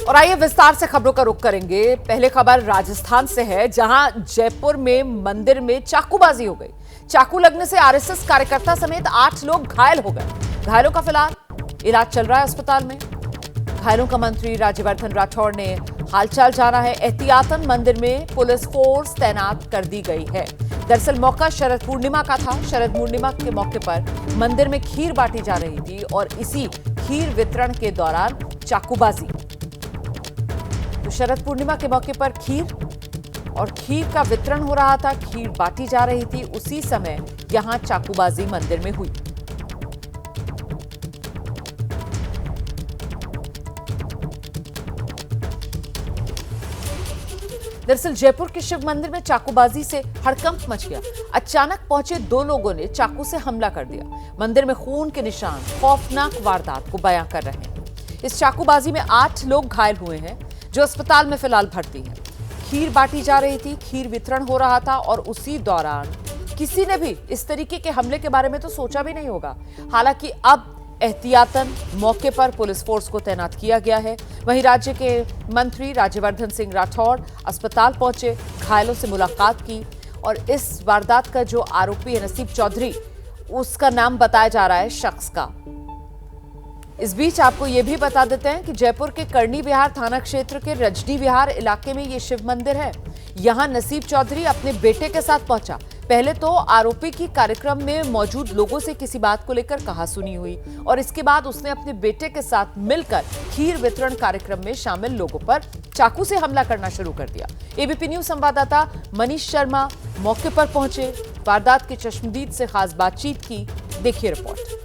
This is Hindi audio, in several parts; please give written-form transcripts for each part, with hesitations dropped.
और आइए विस्तार से खबरों का रुख करेंगे। पहले खबर राजस्थान से है, जहां जयपुर में मंदिर में चाकूबाजी हो गई। चाकू लगने से आरएसएस कार्यकर्ता समेत 8 लोग घायल हो गए। घायलों का फिलहाल इलाज चल रहा है अस्पताल में। घायलों का मंत्री राज्यवर्धन राठौड़ ने हालचाल जाना है। एहतियातन मंदिर में पुलिस फोर्स तैनात कर दी गई है। दरअसल मौका शरद पूर्णिमा का था। शरद पूर्णिमा के मौके पर मंदिर में खीर बांटी जा रही थी और इसी खीर वितरण के दौरान चाकूबाजी। तो शरद पूर्णिमा के मौके पर खीर का वितरण हो रहा था, खीर बांटी जा रही थी। उसी समय यहां चाकूबाजी मंदिर में हुई। दरअसल जयपुर के शिव मंदिर में चाकूबाजी से हड़कंप मच गया। अचानक पहुंचे 2 लोगों ने चाकू से हमला कर दिया। मंदिर में खून के निशान खौफनाक वारदात को बयां कर रहे हैं। इस चाकूबाजी में 8 लोग घायल हुए हैं, जो अस्पताल में फिलहाल भर्ती हैं। खीर बांटी जा रही थी, खीर वितरण हो रहा था और उसी दौरान किसी ने भी इस तरीके के हमले के बारे में तो सोचा भी नहीं होगा। हालांकि अब एहतियातन मौके पर पुलिस फोर्स को तैनात किया गया है। वहीं राज्य के मंत्री राज्यवर्धन सिंह राठौड़ अस्पताल पहुंचे, घायलों से मुलाकात की और इस वारदात का जो आरोपी है नसीब चौधरी, उसका नाम बताया जा रहा है शख्स का। इस बीच आपको यह भी बता देते हैं कि जयपुर के करनी विहार थाना क्षेत्र के रजनी विहार इलाके में यह शिव मंदिर है। यहां नसीब चौधरी अपने बेटे के साथ पहुंचा। पहले तो आरोपी की कार्यक्रम में मौजूद लोगों से किसी बात को लेकर कहासुनी हुई और इसके बाद उसने अपने बेटे के साथ मिलकर खीर वितरण कार्यक्रम में शामिल लोगों पर चाकू से हमला करना शुरू कर दिया। एबीपी न्यूज संवाददाता मनीष शर्मा मौके पर पहुंचे, वारदात के चश्मदीद से खास बातचीत की। देखिए रिपोर्ट।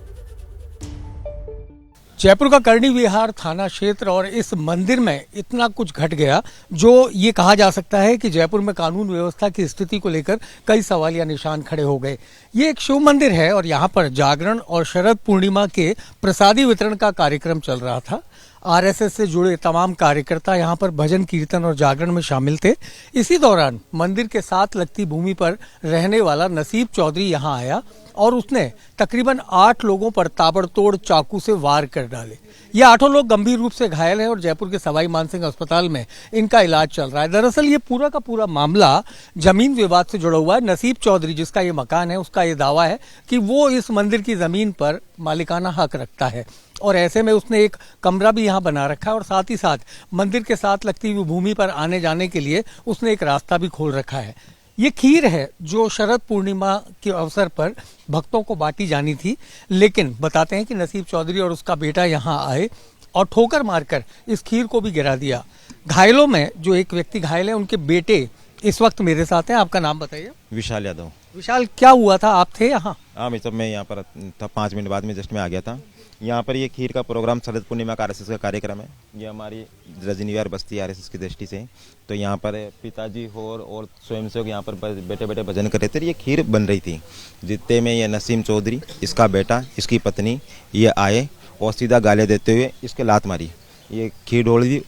जयपुर का करनी विहार थाना क्षेत्र और इस मंदिर में इतना कुछ घट गया जो ये कहा जा सकता है कि जयपुर में कानून व्यवस्था की स्थिति को लेकर कई सवालिया निशान खड़े हो गए। ये एक शिव मंदिर है और यहाँ पर जागरण और शरद पूर्णिमा के प्रसादी वितरण का कार्यक्रम चल रहा था। आरएसएस से जुड़े तमाम कार्यकर्ता यहाँ पर भजन कीर्तन और जागरण में शामिल थे। इसी दौरान मंदिर के साथ लगती भूमि पर रहने वाला नसीब चौधरी यहाँ आया और उसने तकरीबन 8 लोगों पर ताबड़तोड़ चाकू से वार कर डाले। ये 8 लोग गंभीर रूप से घायल हैं और जयपुर के सवाई मानसिंह अस्पताल में इनका इलाज चल रहा है। दरअसल ये पूरा का पूरा मामला जमीन विवाद से जुड़ा हुआ है। नसीब चौधरी जिसका ये मकान है, उसका ये दावा है कि वो इस मंदिर की जमीन पर मालिकाना हक रखता है और ऐसे में उसने एक कमरा भी यहाँ बना रखा है और साथ ही साथ मंदिर के साथ लगती हुई भूमि पर आने जाने के लिए उसने एक रास्ता भी खोल रखा है। ये खीर है जो शरद पूर्णिमा के अवसर पर भक्तों को बांटी जानी थी, लेकिन बताते हैं कि नसीब चौधरी और उसका बेटा यहाँ आए और ठोकर मारकर इस खीर को भी गिरा दिया। घायलों में जो एक व्यक्ति घायल है, उनके बेटे इस वक्त मेरे साथ हैं। आपका नाम बताइए। विशाल यादव। विशाल, क्या हुआ था? आप थे यहाँ? हाँ, मैं यहाँ पर था। 5 मिनट बाद में जस्ट में आ गया था। यहाँ पर ये खीर का प्रोग्राम शरद पूर्णिमा का आरएसएस का कार्यक्रम है। ये हमारी रजनी विहार बस्ती आरएसएस की दृष्टि से। तो यहाँ पर पिताजी और स्वयंसेवक यहाँ पर बैठे बैठे भजन कर रहे थे। ये खीर बन रही थी। जितने में ये नसीम चौधरी, इसका बेटा, इसकी पत्नी ये आए और सीधा गालियाँ देते हुए इसके लात मारी। ये खीर ढोल दी।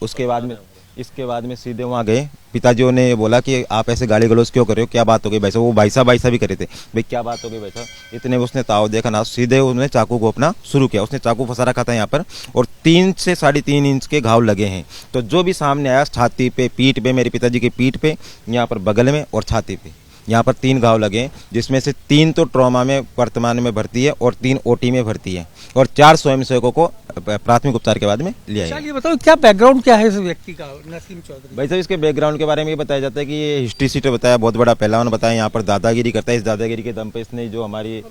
इसके बाद में सीधे वहाँ गए। पिताजियों ने बोला कि आप ऐसे गाली गलौज क्यों कर रहे हो, क्या बात हो गई भाई साहब? वो भाई साहब भी कर रहे थे, भाई क्या बात हो गई भाई साहब? इतने उसने ताव देखा ना, सीधे उन्होंने चाकू को अपना शुरू किया। उसने चाकू फंसा रखा था यहाँ पर और 3 से 3.5 इंच के घाव लगे हैं। तो जो भी सामने आया, छाती पे, पीठ पे, मेरे पिताजी की पीठ पे, यहाँ पर बगल में और छाती पे, यहाँ पर 3 घाव लगे, जिसमें से 3 तो ट्रॉमा में वर्तमान में भर्ती है और 3 ओटी में भर्ती है और 4 स्वयंसेवकों को प्राथमिक उपचार के बाद में लिया है। ये बताओ क्या बैकग्राउंड क्या है इस व्यक्ति का, नसीम चौधरी? भाई साहब, इसके बैकग्राउंड के बारे में ये बताया जाता है कि ये हिस्ट्री सीटर बताया, बहुत बड़ा पहलवान बताया, यहाँ पर दादागिरी करता है। इस दादागिरी के दम पे इसने जो हमारी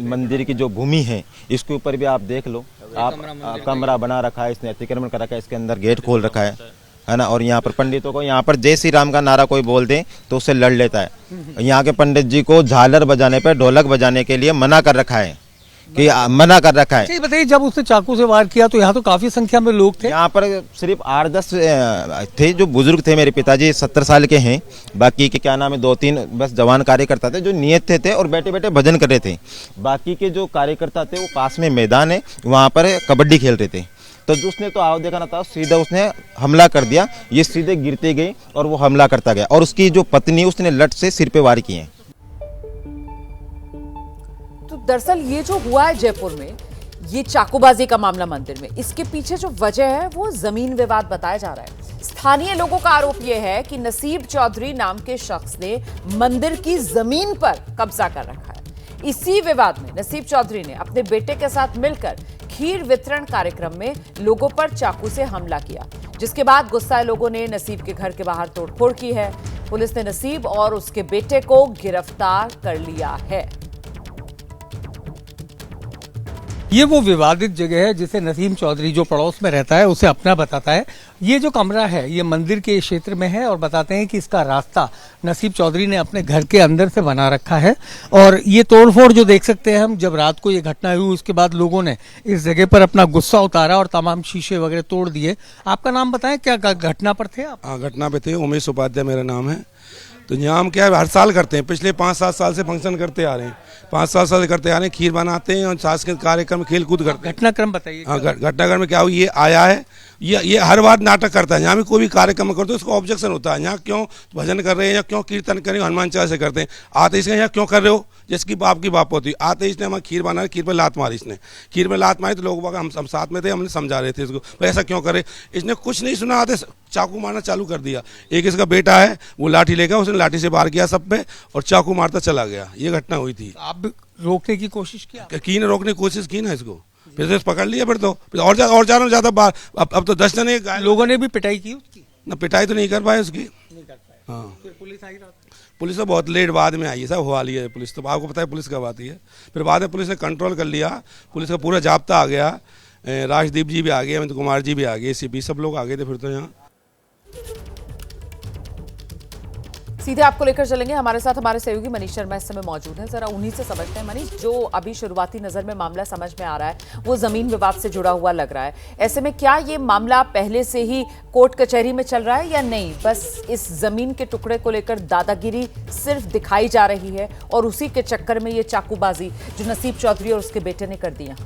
मंदिर की जो भूमि है, इसके ऊपर भी आप देख लो, आप कमरा बना रखा है, इसने अतिक्रमण कर रखा है, इसके अंदर गेट खोल रखा है ना। और यहाँ पर पंडितों को, यहाँ पर जय श्री राम का नारा कोई बोल दे तो उससे लड़ लेता है। यहाँ के पंडित जी को झालर बजाने पर, ढोलक बजाने के लिए मना कर रखा है अच्छा, बताइए, जब उसने चाकू से वार किया तो यहाँ तो काफी संख्या में लोग थे। यहाँ पर सिर्फ 8-10 थे जो बुजुर्ग थे। मेरे पिताजी 70 साल के हैं, बाकी के क्या नाम है 2-3 बस जवान कार्यकर्ता थे जो नियत थे और बैठे बैठे भजन कर रहे थे। बाकी के जो कार्यकर्ता थे वो पास में मैदान है, वहाँ पर कबड्डी खेल रहे थे। तो उसने तो आओ देखा ना था, सीधा उसने हमला कर दिया। ये सीधे गिरते गए और वो हमला करता गया और उसकी जो पत्नी, उसने लट से सिर पे वार किए। तो दरअसल ये जो हुआ है जयपुर में, ये चाकूबाजी का मामला मंदिर में, इसके पीछे जो वजह है वो जमीन विवाद बताया जा रहा है। स्थानीय लोगों का आरोप यह है कि नसीब चौधरी नाम के शख्स ने मंदिर की जमीन पर कब्जा कर रखा है। इसी विवाद में नसीब चौधरी ने अपने बेटे के साथ मिलकर खीर वितरण कार्यक्रम में लोगों पर चाकू से हमला किया, जिसके बाद गुस्साए लोगों ने नसीब के घर के बाहर तोड़फोड़ की है। पुलिस ने नसीब और उसके बेटे को गिरफ्तार कर लिया है। ये वो विवादित जगह है जिसे नसीम चौधरी जो पड़ोस में रहता है उसे अपना बताता है। ये जो कमरा है ये मंदिर के क्षेत्र में है और बताते हैं कि इसका रास्ता नसीब चौधरी ने अपने घर के अंदर से बना रखा है। और ये तोड़फोड़ जो देख सकते हैं हम, जब रात को ये घटना हुई उसके बाद लोगों ने इस जगह पर अपना गुस्सा उतारा और तमाम शीशे वगैरह तोड़ दिए। आपका नाम बताएं, क्या घटना पर थे आप? हाँ, घटना पे थे। उमेश उपाध्याय मेरा नाम है। तो यहाँ हम क्या है, हर साल करते हैं, पिछले 5-7 साल से फंक्शन करते आ रहे हैं, 5-7 साल से करते आ रहे हैं, खीर बनाते हैं और सांस्कृतिक कार्यक्रम खेल कूद करते हैं। घटनाक्रम बताइए। हाँ, घटनाक्रम में क्या हुआ, ये आया है, ये हर बार नाटक करता है। यहाँ भी कोई भी कार्यक्रम करते हैं उसको ऑब्जेक्शन होता है, यहाँ क्यों भजन कर रहे हैं या क्यों कीर्तन कर रहे हैं, हनुमान चालीसा करते हैं, आते इसके यहाँ क्यों कर रहे हो, जिसकी बाप की बाप होती है। आते इसने हमारे खीर बनाया, खीर पर लात मारी, इसने खीर में लात मारी तो लोग हम साथ में थे, हमने समझा रहे थे इसको भाई ऐसा क्यों करे। इसने कुछ नहीं सुना, आते चाकू मारना चालू कर दिया। एक इसका बेटा है वो लाठी लेकर, उसने लाठी से वार किया सब पे और चाकू मारता चला गया। ये घटना हुई थी। आप रोकने की कोशिश की ना, रोकने की कोशिश की ना इसको, फिर तो पकड़ लिया, फिर तो और ज्यादा बार। अब तो 10 जने लोगों ने भी पिटाई की उसकी ना, पिटाई तो नहीं कर पाए उसकी। हाँ, फिर पुलिस आई रात? पुलिस तो बहुत लेट बाद में आई है, सब हुआ लिया है पुलिस। तो आपको पता है पुलिस कब आती है। फिर बाद में पुलिस ने कंट्रोल कर लिया, पुलिस का पूरा जाब्ता आ गया, राजदीप जी भी आ गए, अमित कुमार जी भी आ गए, सीपी सब लोग आ गए थे। फिर तो यहाँ सीधे आपको लेकर चलेंगे, हमारे साथ हमारे सहयोगी मनीष शर्मा इस समय मौजूद हैं। जरा उन्हीं से समझते हैं। मनीष, जो अभी शुरुआती नजर में मामला समझ में आ रहा है वो जमीन विवाद से जुड़ा हुआ लग रहा है। ऐसे में क्या ये मामला पहले से ही कोर्ट कचहरी में चल रहा है या नहीं, बस इस जमीन के टुकड़े को लेकर दादागिरी सिर्फ दिखाई जा रही है और उसी के चक्कर में ये चाकूबाजी जो नसीब चौधरी और उसके बेटे ने कर दिया?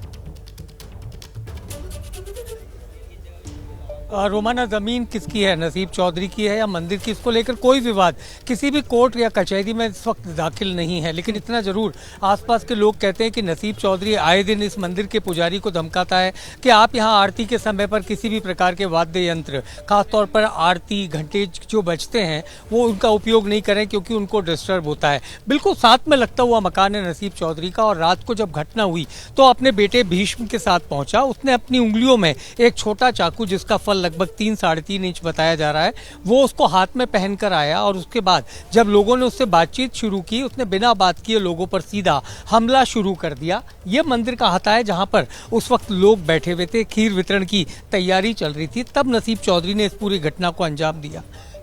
रोमाना, जमीन किसकी है, नसीब चौधरी की है या मंदिर की, इसको लेकर कोई विवाद किसी भी कोर्ट या कचहरी में इस वक्त दाखिल नहीं है। लेकिन इतना जरूर आसपास के लोग कहते हैं कि नसीब चौधरी आए दिन इस मंदिर के पुजारी को धमकाता है कि आप यहां आरती के समय पर किसी भी प्रकार के वाद्य यंत्र, खासतौर पर आरती घंटे जो बजते हैं, वो उनका उपयोग नहीं करें क्योंकि उनको डिस्टर्ब होता है। बिल्कुल साथ में लगता हुआ मकान है नसीब चौधरी का। और रात को जब घटना हुई तो अपने बेटे भीष्म के साथ पहुंचा। उसने अपनी उंगलियों में एक छोटा चाकू, जिसका फल लगभग 3-3.5 इंच बताया जा रहा है, वो उसको हाथ में पहनकर आया। और उसके बाद जब लोगों ने उससे बातचीत शुरू की, उसने बिना बात किए लोगों पर सीधा हमला शुरू कर दिया। ये मंदिर का हता है जहां पर उस वक्त लोग बैठे हुए थे, खीर वितरण की तैयारी चल रही थी, तब नसीब चौधरी ने इस पूरी घटना को अंजाम दिया।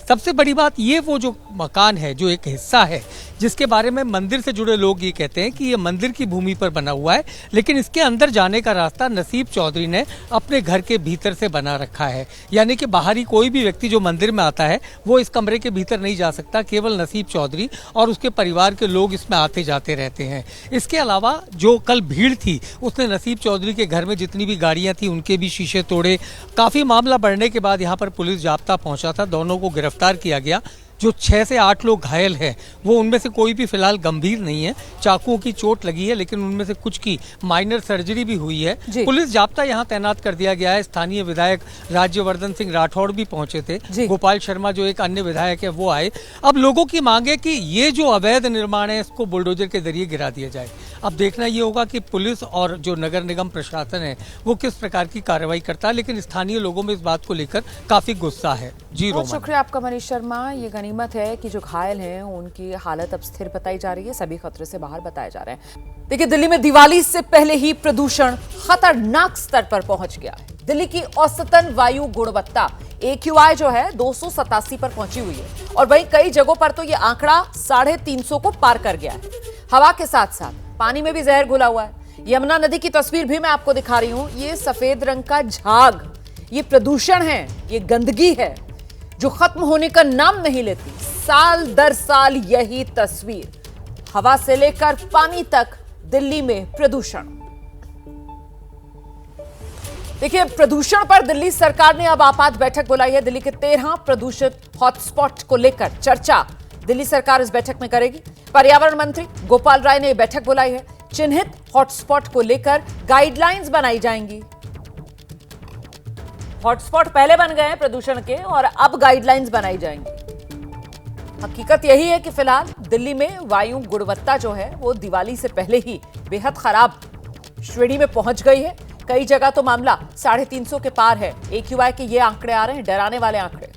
सबसे बड़ी बात ये, वो जो मकान है, जो एक हिस्सा है जिसके बारे में मंदिर से जुड़े लोग ये कहते हैं कि ये मंदिर की भूमि पर बना हुआ है, लेकिन इसके अंदर जाने का रास्ता नसीब चौधरी ने अपने घर के भीतर से बना रखा है। यानी कि बाहरी कोई भी व्यक्ति जो मंदिर में आता है वो इस कमरे के भीतर नहीं जा सकता, केवल नसीब चौधरी और उसके परिवार के लोग इसमें आते जाते रहते हैं। इसके अलावा जो कल भीड़ थी, उसने नसीब चौधरी के घर में जितनी भी गाड़ियां थी उनके भी शीशे तोड़े। काफ़ी मामला बढ़ने के बाद यहाँ पर पुलिस जाब्ता पहुंचा था, दोनों को गिरफ्तार किया गया। जो 6 से 8 लोग घायल हैं, वो उनमें से कोई भी फिलहाल गंभीर नहीं है। चाकुओं की चोट लगी है, लेकिन उनमें से कुछ की माइनर सर्जरी भी हुई है। पुलिस जाब्ता यहाँ तैनात कर दिया गया है। स्थानीय विधायक राज्यवर्धन सिंह राठौड़ भी पहुंचे थे, गोपाल शर्मा जो एक अन्य विधायक है वो आए। अब लोगों की मांग है कि ये जो अवैध निर्माण है इसको बुलडोजर के जरिए गिरा दिया जाए। अब देखना ये होगा कि पुलिस और जो नगर निगम प्रशासन है वो किस प्रकार की कार्रवाई करता है, लेकिन स्थानीय लोगों में इस बात को लेकर काफी गुस्सा है। जी बहुत शुक्रिया आपका मनीष शर्मा। ये गनीमत है कि जो घायल हैं उनकी हालत अब स्थिर बताई जा रही है, सभी खतरे से बाहर बताए जा रहे हैं। देखिए, दिल्ली में दिवाली से पहले ही प्रदूषण खतरनाक स्तर पर पहुंच गया है। दिल्ली की औसतन वायु गुणवत्ता AQI जो है 287 पर पहुंची हुई है और वहीं कई जगहों पर तो ये आंकड़ा 350 को पार कर गया है। हवा के साथ साथ पानी में भी जहर घुला हुआ है। यमुना नदी की तस्वीर भी मैं आपको दिखा रही हूं। ये सफेद रंग का झाग, ये प्रदूषण है, ये गंदगी है जो खत्म होने का नाम नहीं लेती। साल दर साल यही तस्वीर, हवा से लेकर पानी तक दिल्ली में प्रदूषण। देखिए, प्रदूषण पर दिल्ली सरकार ने अब आपात बैठक बुलाई है। दिल्ली के 13 प्रदूषित हॉटस्पॉट को लेकर चर्चा दिल्ली सरकार इस बैठक में करेगी। पर्यावरण मंत्री गोपाल राय ने बैठक बुलाई है। चिन्हित हॉटस्पॉट को लेकर गाइडलाइंस बनाई जाएंगी। हॉटस्पॉट पहले बन गए हैं प्रदूषण के और अब गाइडलाइंस बनाई जाएंगी। हकीकत यही है कि फिलहाल दिल्ली में वायु गुणवत्ता जो है वो दिवाली से पहले ही बेहद खराब श्रेणी में पहुंच गई है। कई जगह तो मामला 350 के पार है। AQI के ये आंकड़े आ रहे हैं, डराने वाले आंकड़े।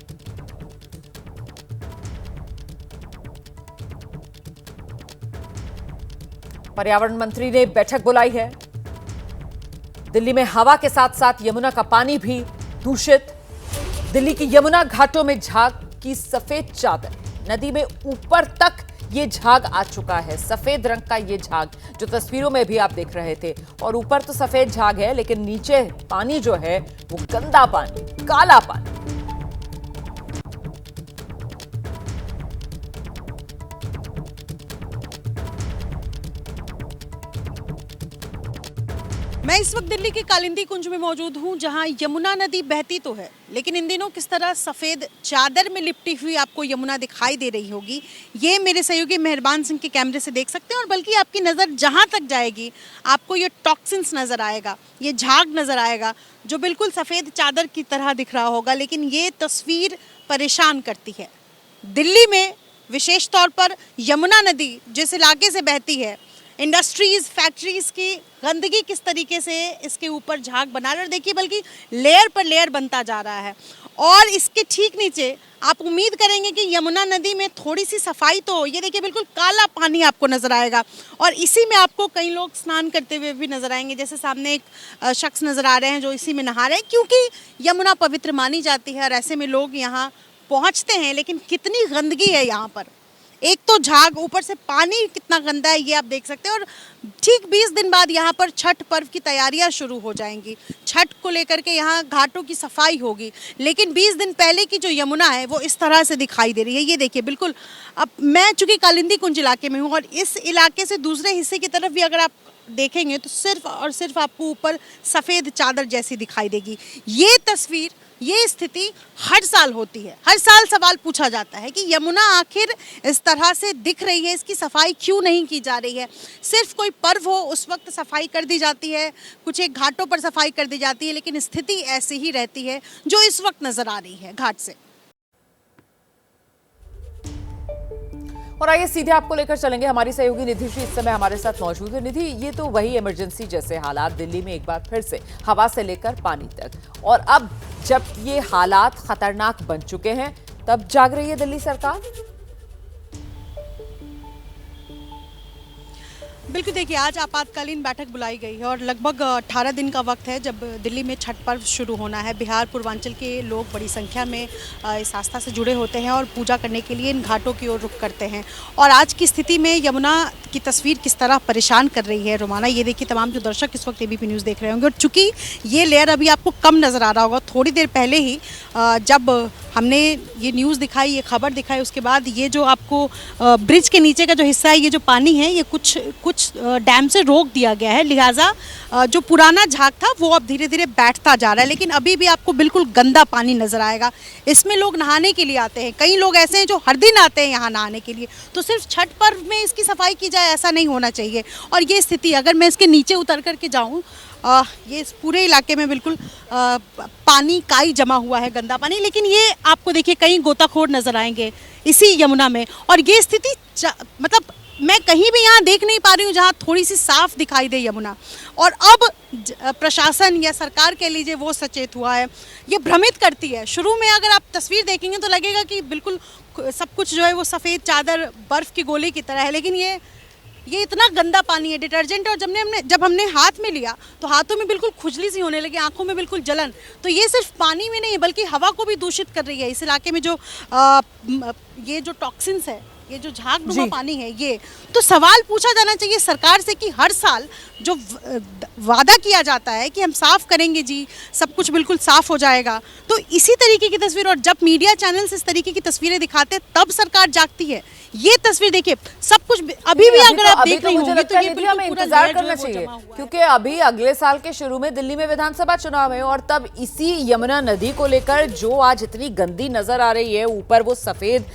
पर्यावरण मंत्री ने बैठक बुलाई है। दिल्ली में हवा के साथ साथ यमुना का पानी भी दूषित। दिल्ली की यमुना घाटों में झाग की सफेद चादर, नदी में ऊपर तक ये झाग आ चुका है। सफेद रंग का ये झाग जो तस्वीरों में भी आप देख रहे थे, और ऊपर तो सफेद झाग है लेकिन नीचे पानी जो है वो गंदा पानी, काला पानी। मैं इस वक्त दिल्ली के कालिंदी कुंज में मौजूद हूं, जहां यमुना नदी बहती तो है लेकिन इन दिनों किस तरह सफ़ेद चादर में लिपटी हुई आपको यमुना दिखाई दे रही होगी, ये मेरे सहयोगी मेहरबान सिंह के कैमरे से देख सकते हैं। और बल्कि आपकी नज़र जहां तक जाएगी आपको ये टॉक्सिन्स नज़र आएगा, ये झाग नज़र आएगा जो बिल्कुल सफ़ेद चादर की तरह दिख रहा होगा। लेकिन ये तस्वीर परेशान करती है। दिल्ली में विशेष तौर पर यमुना नदी जिस इलाके से बहती है, इंडस्ट्रीज, फैक्ट्रीज की गंदगी किस तरीके से इसके ऊपर झाग बना रहा है, देखिए बल्कि लेयर पर लेयर बनता जा रहा है। और इसके ठीक नीचे आप उम्मीद करेंगे कि यमुना नदी में थोड़ी सी सफाई तो हो। ये देखिए बिल्कुल काला पानी आपको नज़र आएगा और इसी में आपको कई लोग स्नान करते हुए भी नज़र आएंगे। जैसे सामने एक शख्स नज़र आ रहे हैं जो इसी में नहा रहे हैं, क्योंकि यमुना पवित्र मानी जाती है और ऐसे में लोग यहाँ पहुँचते हैं। लेकिन कितनी गंदगी है यहाँ पर, एक तो झाग, ऊपर से पानी कितना गंदा है ये आप देख सकते हैं। और ठीक 20 दिन बाद यहाँ पर छठ पर्व की तैयारियाँ शुरू हो जाएंगी। छठ को लेकर के यहाँ घाटों की सफाई होगी, लेकिन 20 दिन पहले की जो यमुना है वो इस तरह से दिखाई दे रही है। ये देखिए बिल्कुल। अब मैं चूँकि कालिंदी कुंज इलाके में हूँ और इस इलाके से दूसरे हिस्से की तरफ भी अगर आप देखेंगे तो सिर्फ और सिर्फ आपको ऊपर सफ़ेद चादर जैसी दिखाई देगी। ये तस्वीर, ये स्थिति हर साल होती है। हर साल सवाल पूछा जाता है कि यमुना आखिर इस तरह से दिख रही है, इसकी सफाई क्यों नहीं की जा रही है। सिर्फ कोई पर्व हो उस वक्त सफाई कर दी जाती है, कुछ एक घाटों पर सफाई कर दी जाती है, लेकिन स्थिति ऐसी ही रहती है जो इस वक्त नज़र आ रही है घाट से। और आइए सीधे आपको लेकर चलेंगे। हमारी सहयोगी निधि श्री इस समय हमारे साथ मौजूद है। निधि, ये तो वही इमरजेंसी जैसे हालात दिल्ली में एक बार फिर से, हवा से लेकर पानी तक, और अब जब ये हालात खतरनाक बन चुके हैं तब जाग रही है दिल्ली सरकार। बिल्कुल, देखिए आज आपातकालीन बैठक बुलाई गई है और लगभग 18 दिन का वक्त है जब दिल्ली में छठ पर्व शुरू होना है। बिहार पूर्वांचल के लोग बड़ी संख्या में इस आस्था से जुड़े होते हैं और पूजा करने के लिए इन घाटों की ओर रुख करते हैं। और आज की स्थिति में यमुना की तस्वीर किस तरह परेशान कर रही है रोमाना, ये देखिए तमाम जो दर्शक इस वक्त ABP न्यूज़ देख रहे होंगे। और चूँकि ये लेयर अभी आपको कम नज़र आ रहा होगा, थोड़ी देर पहले ही जब हमने ये न्यूज़ दिखाई, ये खबर दिखाई, उसके बाद ये जो आपको ब्रिज के नीचे का जो हिस्सा है, ये जो पानी है ये कुछ डैम से रोक दिया गया है, लिहाजा जो पुराना झाग था वो अब धीरे धीरे बैठता जा रहा है। लेकिन अभी भी आपको बिल्कुल गंदा पानी नज़र आएगा। इसमें लोग नहाने के लिए आते हैं, कई लोग ऐसे हैं जो हर दिन आते हैं यहाँ नहाने के लिए। तो सिर्फ छठ पर्व में इसकी सफाई की जाए ऐसा नहीं होना चाहिए। और ये स्थिति अगर मैं इसके नीचे उतर करके जाऊँ, ये इस पूरे इलाके में बिल्कुल पानी काई जमा हुआ है, गंदा पानी। लेकिन ये आपको देखिए कई गोताखोर नज़र आएंगे इसी यमुना में। और ये स्थिति मतलब मैं कहीं भी यहाँ देख नहीं पा रही हूँ जहाँ थोड़ी सी साफ दिखाई दे यमुना। और अब प्रशासन या सरकार कह लीजिए वो सचेत हुआ है, ये भ्रमित करती है। शुरू में अगर आप तस्वीर देखेंगे तो लगेगा कि बिल्कुल सब कुछ जो है वो सफ़ेद चादर, बर्फ़ की गोली की तरह है, लेकिन ये इतना गंदा पानी है। डिटर्जेंट और जब हमने हाथ में लिया तो हाथों में बिल्कुल खुजली सी होने लगी, आंखों में बिल्कुल जलन। तो ये सिर्फ पानी में नहीं बल्कि हवा को भी दूषित कर रही है। इस इलाके में जो ये जो टॉक्सिन्स है, ये जो झागनुमा पानी है, ये तो सवाल पूछा जाना चाहिए सरकार से कि हर साल जो वादा किया जाता है कि हम साफ करेंगे जी, सब कुछ बिल्कुल साफ हो जाएगा, तो इसी तरीके की तस्वीर, और जब मीडिया चैनल्स इस तरीके की तस्वीरें दिखाते हैं तब सरकार जागती है ये तस्वीर देखिए, सब कुछ अभी भी अगर आप अभी देख तो रही मुझे होंगी लगता तो है ये निधि बिल्कुल हमें पूरा इंतजार लेयर जो करना है वो चाहिए, जमा हुआ है। क्योंकि अभी अगले साल के शुरू में दिल्ली में विधानसभा चुनाव है और तब इसी यमुना नदी को लेकर जो आज इतनी गंदी नजर आ रही है, ऊपर वो सफेद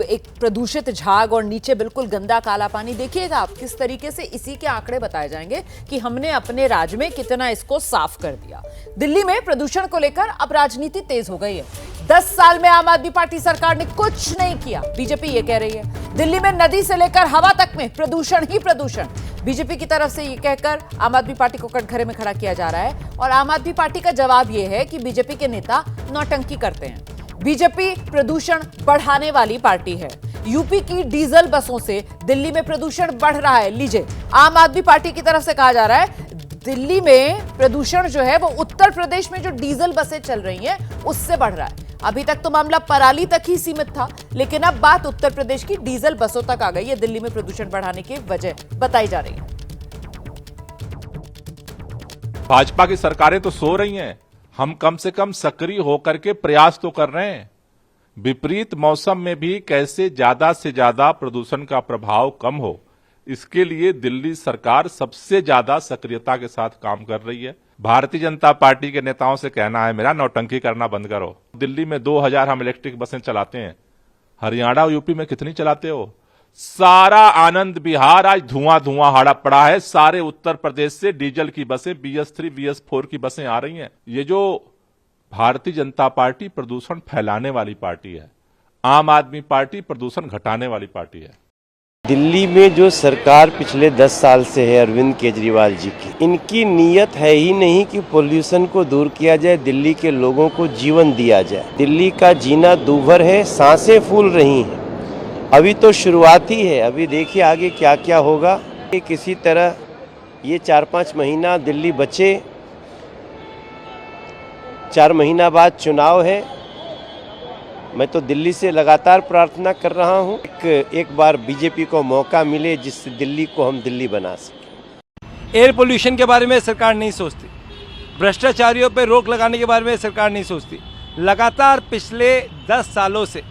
एक प्रदूषित झाग और नीचे बिल्कुल गंदा काला पानी, देखिएगा आप किस तरीके से इसी के आंकड़े बताए जाएंगे कि हमने अपने राज्य में कितना इसको साफ कर दिया। दिल्ली में प्रदूषण को लेकर अब राजनीति तेज हो गई है। 10 साल में आम आदमी पार्टी सरकार ने कुछ नहीं किया, बीजेपी ये कह रही है। दिल्ली में नदी से लेकर हवा तक में प्रदूषण ही प्रदूषण। बीजेपी की तरफ से ये कहकर आम आदमी पार्टी को कटघरे में खड़ा किया जा रहा है और आम आदमी पार्टी का जवाब ये है कि बीजेपी के नेता नौटंकी करते हैं। बीजेपी प्रदूषण बढ़ाने वाली पार्टी है। यूपी की डीजल बसों से दिल्ली में प्रदूषण बढ़ रहा है। लीजिए, आम आदमी पार्टी की तरफ से कहा जा रहा है दिल्ली में प्रदूषण जो है वो उत्तर प्रदेश में जो डीजल बसें चल रही हैं उससे बढ़ रहा है। अभी तक तो मामला पराली तक ही सीमित था, लेकिन अब बात उत्तर प्रदेश की डीजल बसों तक आ गई है। दिल्ली में प्रदूषण बढ़ाने की वजह बताई जा रही है। भाजपा की सरकारें तो सो रही हैं, हम कम से कम सक्रिय होकर के प्रयास तो कर रहे हैं। विपरीत मौसम में भी कैसे ज्यादा से ज्यादा प्रदूषण का प्रभाव कम हो, इसके लिए दिल्ली सरकार सबसे ज्यादा सक्रियता के साथ काम कर रही है। भारतीय जनता पार्टी के नेताओं से कहना है मेरा, नौटंकी करना बंद करो। दिल्ली में 2000 हम इलेक्ट्रिक बसें चलाते हैं, हरियाणा और यूपी में कितनी चलाते हो? सारा आनंद विहार आज धुआं धुआं हाड़ा पड़ा है। सारे उत्तर प्रदेश से डीजल की बसें BS3 BS4 की बसें आ रही हैं। ये जो भारतीय जनता पार्टी प्रदूषण फैलाने वाली पार्टी है, आम आदमी पार्टी प्रदूषण घटाने वाली पार्टी है। दिल्ली में जो सरकार पिछले 10 साल से है अरविंद केजरीवाल जी की, इनकी नीयत है ही नहीं कि पोल्यूशन को दूर किया जाए, दिल्ली के लोगों को जीवन दिया जाए। दिल्ली का जीना दूभर है, सांसें फूल रही हैं। अभी तो शुरुआत ही है, अभी देखिए आगे क्या क्या होगा। किसी तरह ये 4-5 महीना दिल्ली बचे, 4 महीना बाद चुनाव है। मैं तो दिल्ली से लगातार प्रार्थना कर रहा हूं एक बार बीजेपी को मौका मिले जिससे दिल्ली को हम दिल्ली बना सकें। एयर पोल्यूशन के बारे में सरकार नहीं सोचती, भ्रष्टाचारियों पर रोक लगाने के बारे में सरकार नहीं सोचती। लगातार पिछले 10 सालों से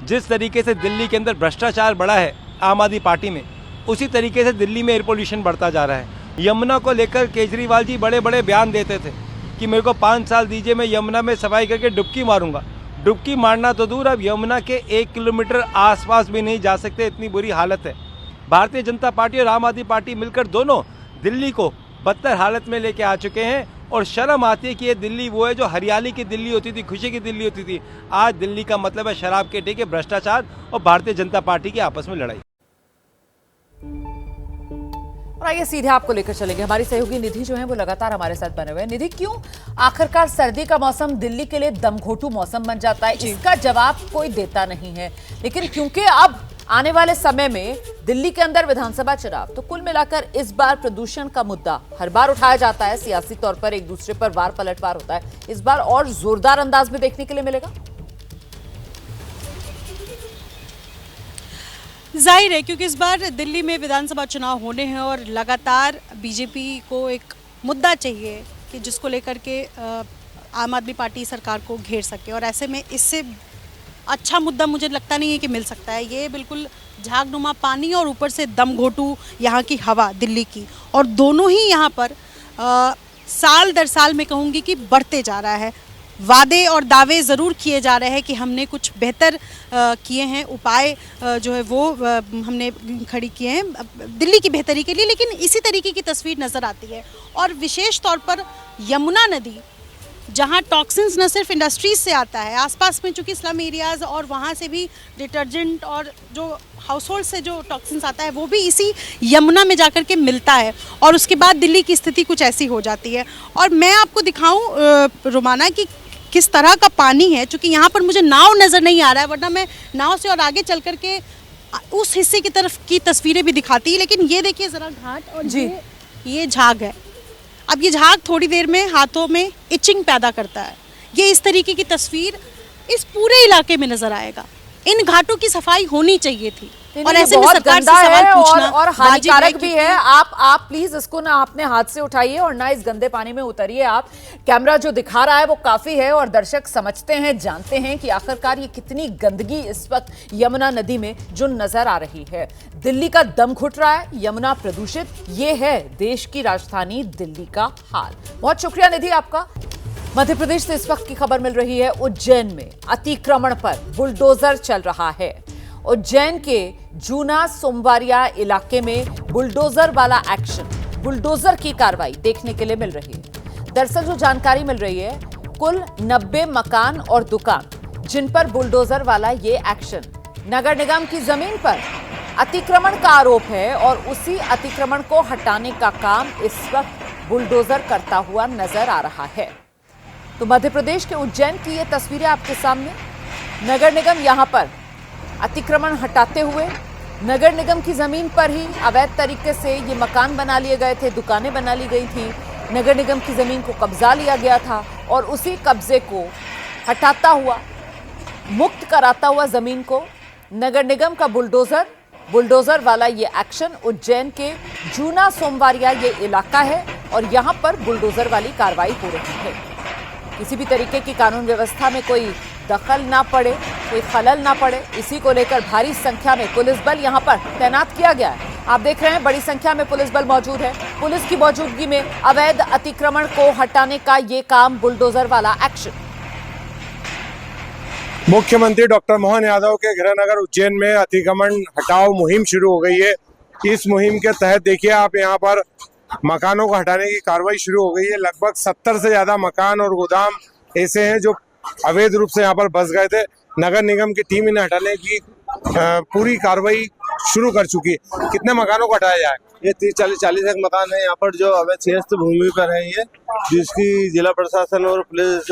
जिस तरीके से दिल्ली के अंदर भ्रष्टाचार बढ़ा है आम आदमी पार्टी में, उसी तरीके से दिल्ली में एयर पोल्यूशन बढ़ता जा रहा है। यमुना को लेकर केजरीवाल जी बड़े बड़े बयान देते थे कि मेरे को 5 साल दीजिए, मैं यमुना में सफाई करके डुबकी मारूंगा। डुबकी मारना तो दूर, अब यमुना के 1 किलोमीटर आसपास भी नहीं जा सकते, इतनी बुरी हालत है। भारतीय जनता पार्टी और आम आदमी पार्टी मिलकर दोनों दिल्ली को बदतर हालत में लेके आ चुके हैं और शर्म आती है कि ये दिल्ली वो है जो हरियाली की दिल्ली होती थी, खुशी की दिल्ली होती थी। आज दिल्ली का मतलब है शराब के ठेके, भ्रष्टाचार और भारतीय जनता पार्टी की आपस में लड़ाई। और आइए सीधे आपको लेकर चलेंगे, हमारी सहयोगी निधि जो है वो लगातार हमारे साथ बने हुए हैं। निधि, क्यों आखिरकार सर्दी का मौसम दिल्ली के लिए दमघोटू मौसम बन जाता है, इसका जवाब कोई देता नहीं है। लेकिन क्योंकि अब आने वाले समय में दिल्ली के अंदर विधानसभा चुनाव, तो कुल मिलाकर इस बार प्रदूषण का मुद्दा हर बार उठाया जाता है, सियासी तौर पर एक दूसरे पर वार पलटवार होता है, इस बार और जोरदार अंदाज में देखने के लिए मिलेगा। जाहिर है, क्योंकि इस बार दिल्ली में विधानसभा चुनाव होने हैं और लगातार बीजेपी को एक मुद्दा चाहिए कि जिसको लेकर के आम आदमी पार्टी सरकार को घेर सके, और ऐसे में इससे अच्छा मुद्दा मुझे लगता नहीं है कि मिल सकता है। ये बिल्कुल झागनुमा पानी और ऊपर से दमघोटू यहाँ की हवा दिल्ली की, और दोनों ही यहाँ पर साल दर साल मैं कहूँगी कि बढ़ते जा रहा है। वादे और दावे ज़रूर किए जा रहे हैं कि हमने कुछ बेहतर किए हैं, उपाय जो है वो हमने खड़ी किए हैं दिल्ली की बेहतरी के लिए, लेकिन इसी तरीके की तस्वीर नज़र आती है। और विशेष तौर पर यमुना नदी, जहां टॉक्सिन्स न सिर्फ इंडस्ट्रीज से आता है, आसपास में चूँकि स्लम एरियाज़ और वहां से भी डिटर्जेंट और जो हाउस होल्ड से जो टॉक्सिन्स आता है वो भी इसी यमुना में जाकर के मिलता है, और उसके बाद दिल्ली की स्थिति कुछ ऐसी हो जाती है। और मैं आपको दिखाऊं रोमाना कि किस तरह का पानी है, चूँकि यहाँ पर मुझे नाव नज़र नहीं आ रहा है, वरना मैं नाव से और आगे चल करके उस हिस्से की तरफ की तस्वीरें भी दिखाती। लेकिन ये देखिए ज़रा घाट, और ये झाग है। अब ये झाग थोड़ी देर में हाथों में इचिंग पैदा करता है। ये इस तरीके की तस्वीर इस पूरे इलाके में नज़र आएगा। इन घाटों की सफाई होनी चाहिए थी, और ये ऐसे में बहुत सरकार से गंदा सवाल है पूछना और वाजिब है हानिकारक भी है। क्योंकि आप प्लीज इसको ना अपने हाथ से उठाइए और ना इस गंदे पानी में उतरिए। आप कैमरा जो दिखा रहा है वो काफी है और दर्शक समझते हैं, जानते हैं कि आखिरकार ये कितनी गंदगी इस वक्त यमुना नदी में जो नजर आ रही है। दिल्ली का दम घुट रहा है, यमुना प्रदूषित, ये है देश की राजधानी दिल्ली का हाल। बहुत शुक्रिया निधि आपका। मध्य प्रदेश से इस वक्त की खबर मिल रही है। उज्जैन में अतिक्रमण पर बुलडोजर चल रहा है। उज्जैन के जूना सोमवारिया इलाके में बुलडोजर वाला एक्शन, बुलडोजर की कार्रवाई देखने के लिए मिल रही है। दरअसल जो जानकारी मिल रही है, कुल 90 मकान और दुकान जिन पर बुलडोजर वाला ये एक्शन, नगर निगम की जमीन पर अतिक्रमण का आरोप है और उसी अतिक्रमण को हटाने का काम इस वक्त बुलडोजर करता हुआ नजर आ रहा है। तो मध्य प्रदेश के उज्जैन की ये तस्वीरें आपके सामने। नगर निगम यहां पर अतिक्रमण हटाते हुए, नगर निगम की जमीन पर ही अवैध तरीके से ये मकान बना लिए गए थे, दुकानें बना ली गई थी, नगर निगम की जमीन को कब्जा लिया गया था और उसी कब्जे को हटाता हुआ, मुक्त कराता हुआ जमीन को नगर निगम का बुलडोजर वाला ये एक्शन उज्जैन के जूना सोमवारिया ये इलाका है और यहां पर बुलडोजर वाली कार्रवाई हो रही है। किसी भी तरीके की कानून व्यवस्था में कोई दखल ना पड़े, कोई खलल ना पड़े, इसी को लेकर भारी संख्या में पुलिस बल यहां पर तैनात किया गया है। आप देख रहे हैं बड़ी संख्या में पुलिस बल मौजूद है। पुलिस की मौजूदगी में अवैध अतिक्रमण को हटाने का ये काम, बुलडोजर वाला एक्शन। मुख्यमंत्री डॉक्टर मोहन यादव के गृहनगर उज्जैन में अतिक्रमण हटाओ मुहिम शुरू हो गई है। इस मुहिम के तहत देखिए आप यहाँ पर मकानों को हटाने की कार्रवाई शुरू हो गई है। लगभग 70 से ज्यादा मकान और गोदाम ऐसे हैं जो अवैध रूप से यहाँ पर बस गए थे। नगर निगम की टीम इन्हें हटाने की पूरी कार्रवाई शुरू कर चुकी है। कितने मकानों को हटाया जाए? ये 30-40 एक मकान है यहाँ पर जो अवैध सिंहस्थ भूमि पर है, ये जिसकी जिला प्रशासन और पुलिस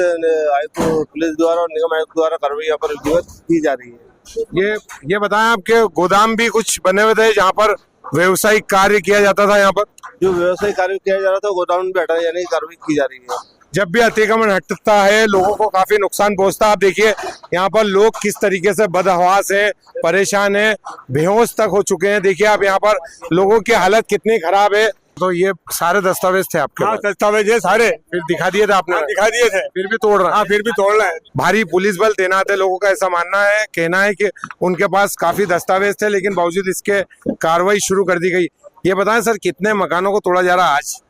द्वारा और निगम आयुक्त द्वारा कार्रवाई यहाँ पर की जा रही है। ये बताएं, आपके गोदाम भी कुछ बने हुए थे जहाँ पर व्यवसायिक कार्य किया जाता था? यहाँ पर जो व्यवसायिक कार्य किया जा रहा था गोदाम भी हटाने यानी कार्रवाई की जा रही है। जब भी अतिक्रमण हटता है लोगों को काफी नुकसान पहुंचता है। आप देखिए यहाँ पर लोग किस तरीके से बदहवास है, परेशान है, बेहोश तक हो चुके हैं। देखिए आप यहाँ पर लोगों की हालत कितनी खराब है। तो ये सारे दस्तावेज थे आपके पास? दस्तावेज है सारे, फिर दिखा दिए थे आपने? दिखा दिए थे, फिर भी तोड़ रहा है? फिर भी तोड़ रहे हैं। भारी पुलिस बल तैनात है। लोगों का ऐसा मानना है, कहना है कि उनके पास काफी दस्तावेज थे, लेकिन बावजूद इसके कार्रवाई शुरू कर दी गई। ये बताएं सर, कितने मकानों को तोड़ा जा रहा है आज?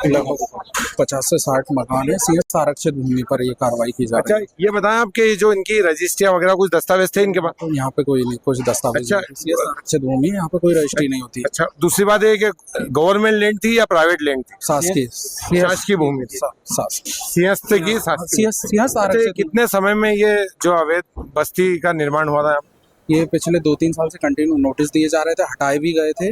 लगभग 50 से 60 मकान है। सिंहस्थ आरक्षित भूमि पर ये कार्रवाई की जा रही है। अच्छा, ये बताएं आपके जो इनकी रजिस्ट्रियां वगैरह कुछ दस्तावेज थे इनके पास? यहाँ पे कोई नहीं, कुछ दस्तावेज। अच्छा, सिंहस्थ आरक्षित भूमि है, यहाँ पे कोई रजिस्ट्री नहीं होती। अच्छा, दूसरी बात है कि गवर्नमेंट लैंड थी या प्राइवेट लैंड थी? शासकीय भूमि थी, सिंहस्थ की। सिंहस्थ आरक्षित। कितने समय में ये जो अवैध बस्ती का निर्माण हुआ था? ये पिछले 2-3 साल से कंटिन्यू नोटिस दिए जा रहे थे, हटाए भी गए थे,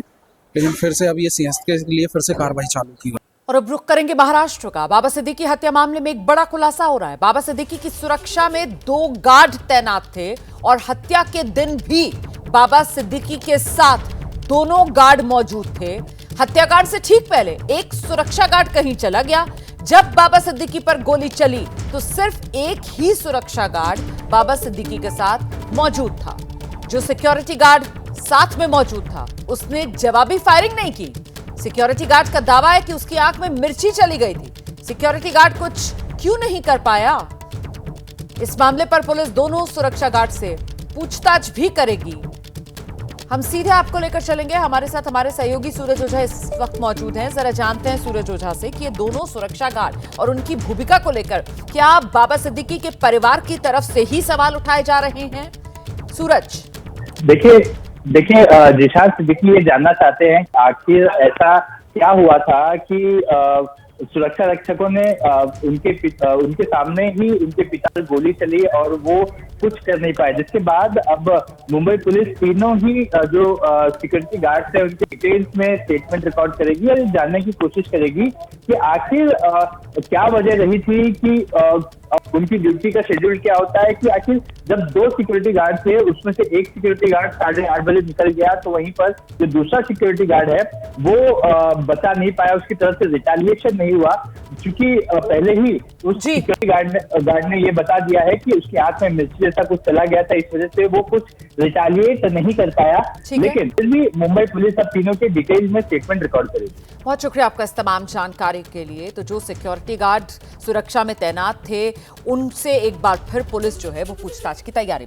लेकिन फिर से अब ये सिंहस्थ के लिए फिर से कार्रवाई चालू की गई। और अब रुख करेंगे महाराष्ट्र का। बाबा सिद्दीकी हत्या मामले में एक बड़ा खुलासा हो रहा है। बाबा सिद्दीकी की सुरक्षा में 2 गार्ड तैनात थे और हत्या के दिन भी बाबा सिद्दीकी के साथ दोनों गार्ड मौजूद थे। हत्याकांड से ठीक पहले एक सुरक्षा गार्ड कहीं चला गया। जब बाबा सिद्दीकी पर गोली चली तो सिर्फ एक ही सुरक्षा गार्ड बाबा सिद्दीकी के साथ मौजूद था। जो सिक्योरिटी गार्ड साथ में मौजूद था उसने जवाबी फायरिंग नहीं की। सिक्योरिटी गार्ड का दावा है कि उसकी आंख में मिर्ची चली गई थी। सिक्योरिटी गार्ड कुछ क्यों नहीं कर पाया? इस मामले पर पुलिस दोनों सुरक्षा गार्ड से पूछताछ भी करेगी। हम सीधे आपको लेकर चलेंगे। हमारे साथ हमारे सहयोगी सूरज ओझा इस वक्त मौजूद हैं। जरा जानते हैं सूरज ओझा से कि ये दोनों सुरक्षा गार्ड और उनकी भूमिका को लेकर क्या बाबा सिद्दीकी के परिवार की तरफ से ही सवाल उठाए जा रहे हैं? सूरज, देखिए जिशान सिद्दीकी ये जानना चाहते हैं आखिर ऐसा क्या हुआ था कि सुरक्षा रक्षकों ने उनके सामने ही उनके पिता पर गोली चली और वो कुछ कर नहीं पाए, जिसके बाद अब मुंबई पुलिस तीनों ही जो सिक्योरिटी गार्ड्स हैं उनके डिटेल्स में स्टेटमेंट रिकॉर्ड करेगी और जानने की कोशिश करेगी कि आखिर क्या वजह रही थी कि उनकी ड्यूटी का शेड्यूल क्या होता है कि आखिर जब 2 सिक्योरिटी गार्ड थे उसमें से एक सिक्योरिटी गार्ड 8:30 बजे निकल गया, तो वहीं पर जो दूसरा सिक्योरिटी गार्ड है वो बचा नहीं पाया, उसकी तरफ से रिटेलिएशन नहीं हुआ, क्योंकि पहले ही उस सिक्योरिटी गार्ड ने ये बता दिया है कि उसके हाथ में मिर्च जैसा कुछ चला गया था, इस वजह से वो कुछ रिटेलिएट नहीं कर पाया। लेकिन फिर भी मुंबई पुलिस अब तीनों के डिटेल में स्टेटमेंट रिकॉर्ड करेगी। बहुत शुक्रिया आपका इस तमाम जानकारी के लिए। तो जो सिक्योरिटी गार्ड सुरक्षा में तैनात थे उनसे एक बार फिर पुलिस जो है वो पूछताछ की तैयारी